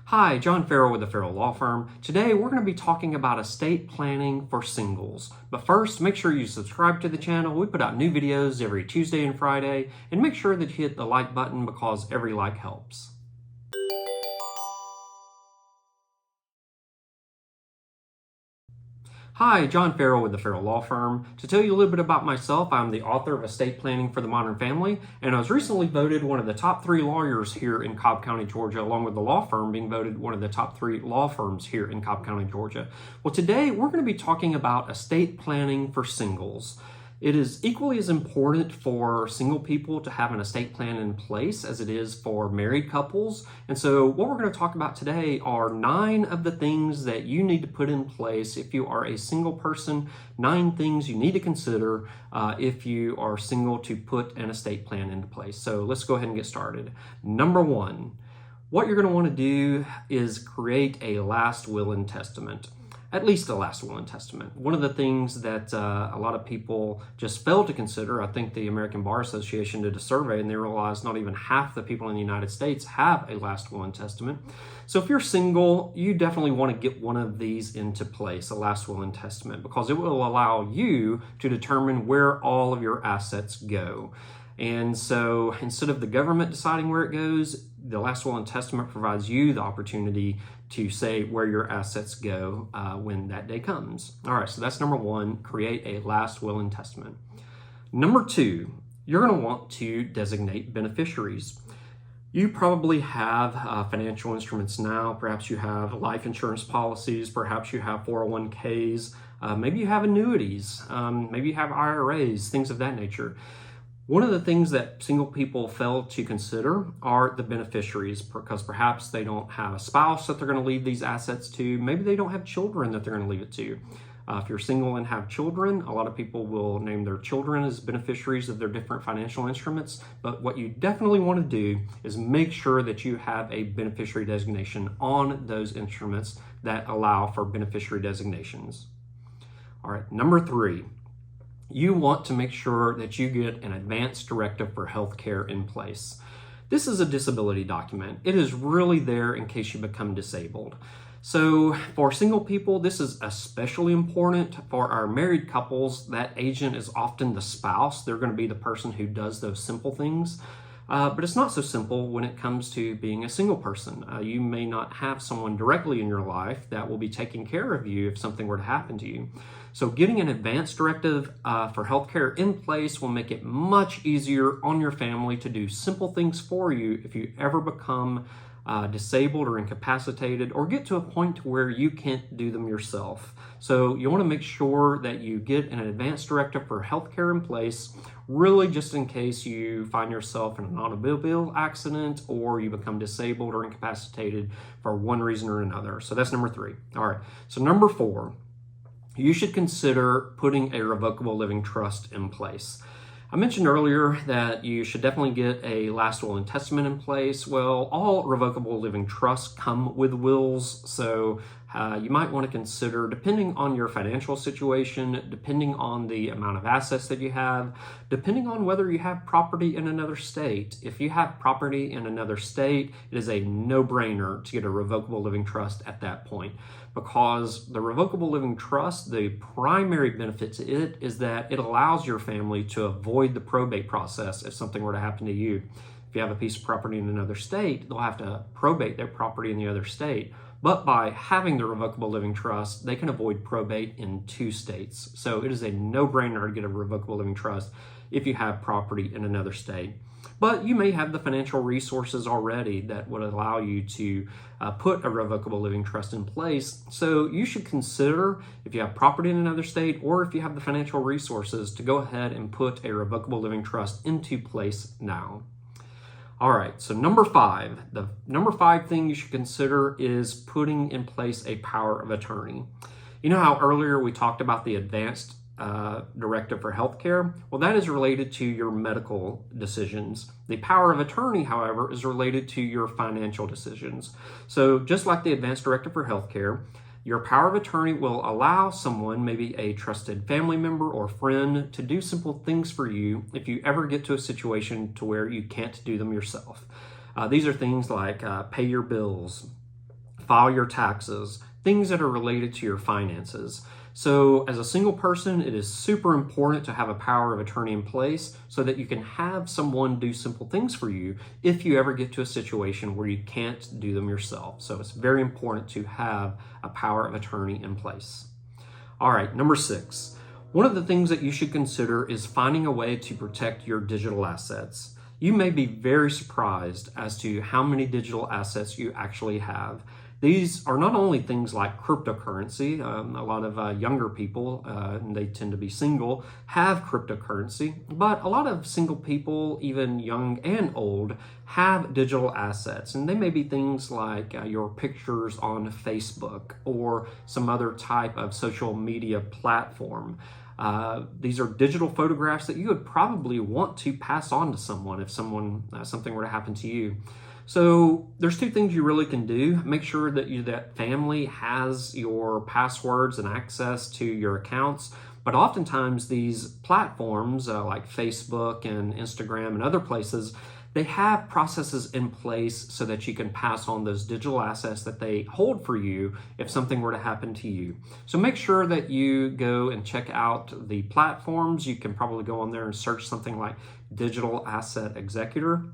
Hi, John Farrell with the Farrell Law Firm. Today we're going to be talking about estate planning for singles. But first, make sure you subscribe to the channel. We put out new videos every Tuesday and Friday, and make sure that you hit the like button because every like helps. Hi, John Farrell with the Farrell Law Firm. To tell you a little bit about myself, I'm the author of Estate Planning for the Modern Family, and I was recently voted one of the top 3 lawyers here in Cobb County, Georgia, along with the law firm being voted one of the top 3 law firms here in Cobb County, Georgia. Well, today we're going to be talking about estate planning for singles. It is equally as important for single people to have an estate plan in place as it is for married couples. And so what we're going to talk about today are 9 of the things that you need to put in place if you are a single person, 9 things you need to consider if you are single to put an estate plan into place. So let's go ahead and get started. Number 1, what you're going to want to do is create a last will and testament. At least a last will and testament. One of the things that a lot of people just fail to consider, I think the American Bar Association did a survey and they realized not even half the people in the United States have a last will and testament. So if you're single, you definitely want to get one of these into place, a last will and testament, because it will allow you to determine where all of your assets go. And so instead of the government deciding where it goes, the last will and testament provides you the opportunity to say where your assets go when that day comes. All right, so that's number 1, create a last will and testament. Number 2, you're going to want to designate beneficiaries. You probably have financial instruments now. Perhaps you have life insurance policies. Perhaps you have 401ks. Maybe you have annuities. Maybe you have IRAs, things of that nature. One of the things that single people fail to consider are the beneficiaries, because perhaps they don't have a spouse that they're going to leave these assets to. Maybe they don't have children that they're going to leave it to. If you're single and have children, a lot of people will name their children as beneficiaries of their different financial instruments. But what you definitely want to do is make sure that you have a beneficiary designation on those instruments that allow for beneficiary designations. All right, number 3. You want to make sure that you get an advance directive for health care in place. This is a disability document. It is really there in case you become disabled. So for single people, this is especially important. For our married couples, that agent is often the spouse. They're going to be the person who does those simple things. But it's not so simple when it comes to being a single person. You may not have someone directly in your life that will be taking care of you if something were to happen to you. So getting an advance directive for healthcare in place will make it much easier on your family to do simple things for you if you ever become disabled or incapacitated or get to a point where you can't do them yourself. So you want to make sure that you get an advance directive for healthcare in place, really just in case you find yourself in an automobile accident or you become disabled or incapacitated for one reason or another. So that's number 3. All right. So number 4, you should consider putting a revocable living trust in place. I mentioned earlier that you should definitely get a last will and testament in place. Well, all revocable living trusts come with wills, so you might want to consider, depending on your financial situation, depending on the amount of assets that you have, depending on whether you have property in another state. If you have property in another state, it is a no-brainer to get a revocable living trust at that point, because the revocable living trust, the primary benefit to it is that it allows your family to avoid the probate process if something were to happen to you. If you have a piece of property in another state, they'll have to probate their property in the other state. But by having the revocable living trust, they can avoid probate in 2 states. So it is a no-brainer to get a revocable living trust if you have property in another state. But you may have the financial resources already that would allow you to put a revocable living trust in place. So you should consider, if you have property in another state or if you have the financial resources, to go ahead and put a revocable living trust into place now. All right, so number 5, the number 5 thing you should consider is putting in place a power of attorney. You know how earlier we talked about the advanced directive for healthcare? Well, that is related to your medical decisions. The power of attorney, however, is related to your financial decisions. So just like the advanced directive for healthcare, your power of attorney will allow someone, maybe a trusted family member or friend, to do simple things for you if you ever get to a situation to where you can't do them yourself. These are things like pay your bills, file your taxes, things that are related to your finances. So as a single person, it is super important to have a power of attorney in place so that you can have someone do simple things for you if you ever get to a situation where you can't do them yourself. So it's very important to have a power of attorney in place. All right, number 6. One of the things that you should consider is finding a way to protect your digital assets. You may be very surprised as to how many digital assets you actually have. These are not only things like cryptocurrency. A lot of younger people, and they tend to be single, have cryptocurrency, but a lot of single people, even young and old, have digital assets. And they may be things like your pictures on Facebook or some other type of social media platform. These are digital photographs that you would probably want to pass on to someone if something were to happen to you. So there's 2 things you really can do. Make sure that that family has your passwords and access to your accounts. But oftentimes these platforms like Facebook and Instagram and other places, they have processes in place so that you can pass on those digital assets that they hold for you if something were to happen to you. So make sure that you go and check out the platforms. You can probably go on there and search something like Digital Asset Executor,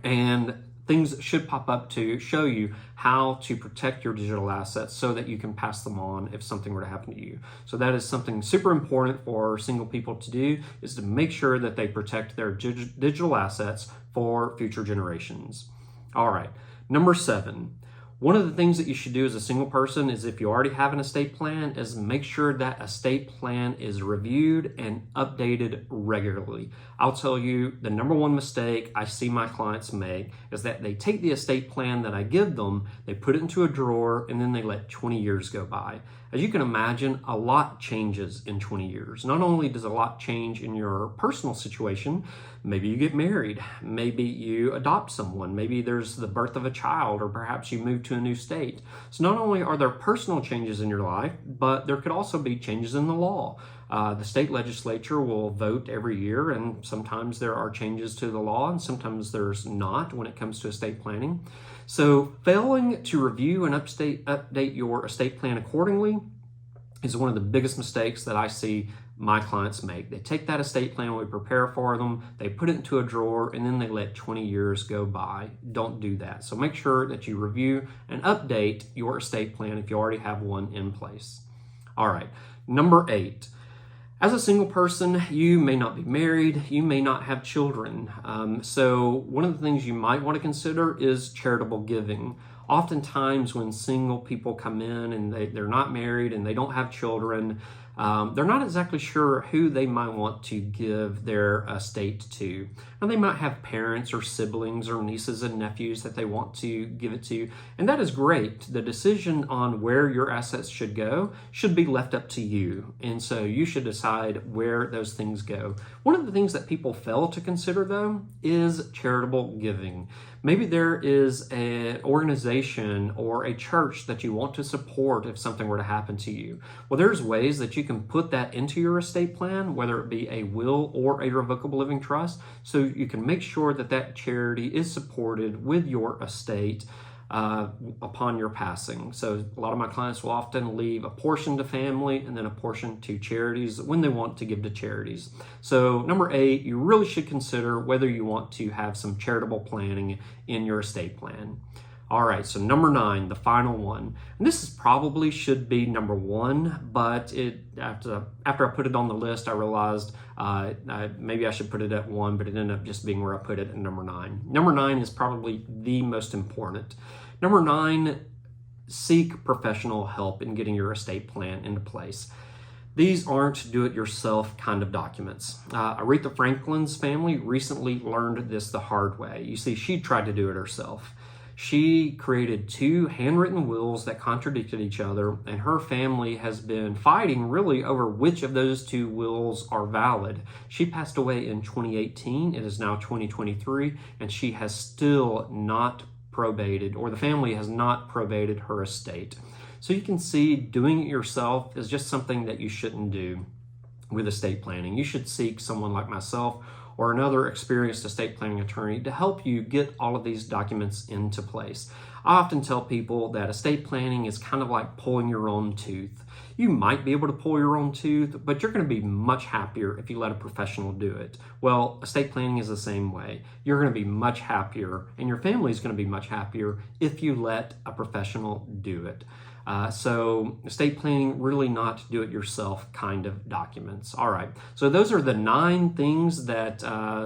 and things should pop up to show you how to protect your digital assets so that you can pass them on if something were to happen to you. So that is something super important for single people to do, is to make sure that they protect their digital assets for future generations. All right, number 7. One of the things that you should do as a single person is, if you already have an estate plan, is make sure that estate plan is reviewed and updated regularly. I'll tell you, the number one mistake I see my clients make is that they take the estate plan that I give them, they put it into a drawer, and then they let 20 years go by. As you can imagine, a lot changes in 20 years. Not only does a lot change in your personal situation, maybe you get married, maybe you adopt someone, maybe there's the birth of a child, or perhaps you move to a new state. So not only are there personal changes in your life, but there could also be changes in the law. The state legislature will vote every year, and sometimes there are changes to the law, and sometimes there's not when it comes to estate planning. So failing to review and update your estate plan accordingly is one of the biggest mistakes that I see my clients make. They take that estate plan we prepare for them, they put it into a drawer, and then they let 20 years go by. Don't do that. So make sure that you review and update your estate plan if you already have one in place. All right, number 8. As a single person, you may not be married, you may not have children. So one of the things you might want to consider is charitable giving. Oftentimes when single people come in and they're not married and they don't have children, they're not exactly sure who they might want to give their estate to. Now, they might have parents or siblings or nieces and nephews that they want to give it to, and that is great. The decision on where your assets should go should be left up to you, and so you should decide where those things go. One of the things that people fail to consider, though, is charitable giving. Maybe there is an organization or a church that you want to support if something were to happen to you. Well, there's ways that you can put that into your estate plan, whether it be a will or a revocable living trust, so you can make sure that that charity is supported with your estate upon your passing. So a lot of my clients will often leave a portion to family and then a portion to charities when they want to give to charities. So number 8, you really should consider whether you want to have some charitable planning in your estate plan. All right, so number 9, the final one. And this is probably should be number 1, but after I put it on the list, I realized maybe I should put it at 1, but it ended up just being where I put it at number 9. Number 9 is probably the most important. Number 9, seek professional help in getting your estate plan into place. These aren't do-it-yourself kind of documents. Aretha Franklin's family recently learned this the hard way. You see, she tried to do it herself. She created 2 handwritten wills that contradicted each other, and her family has been fighting really over which of those 2 wills are valid. She passed away in 2018. It is now 2023, and she has still not probated, or the family has not probated her estate. So you can see doing it yourself is just something that you shouldn't do with estate planning. You should seek someone like myself or another experienced estate planning attorney to help you get all of these documents into place. I often tell people that estate planning is kind of like pulling your own tooth. You might be able to pull your own tooth, but you're going to be much happier if you let a professional do it. Well, estate planning is the same way. You're going to be much happier, and your family is going to be much happier if you let a professional do it. So estate planning, really not do-it-yourself kind of documents. All right, so those are the 9 things that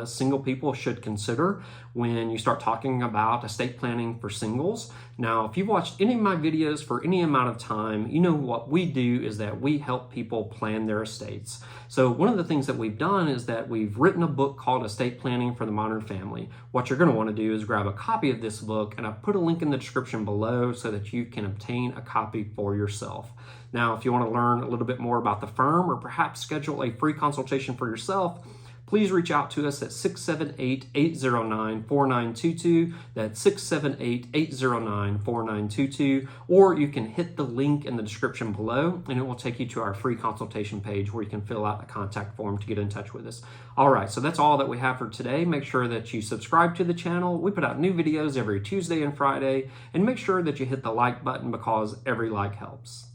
single people should consider when you start talking about estate planning for singles. Now, if you've watched any of my videos for any amount of time, you know what we do is that we help people plan their estates. So one of the things that we've done is that we've written a book called Estate Planning for the Modern Family. What you're going to want to do is grab a copy of this book, and I've put a link in the description below so that you can obtain a copy for yourself. Now, if you want to learn a little bit more about the firm or perhaps schedule a free consultation for yourself, please reach out to us at 678-809-4922. That's 678-809-4922. Or you can hit the link in the description below, and it will take you to our free consultation page where you can fill out a contact form to get in touch with us. All right, so that's all that we have for today. Make sure that you subscribe to the channel. We put out new videos every Tuesday and Friday, and make sure that you hit the like button because every like helps.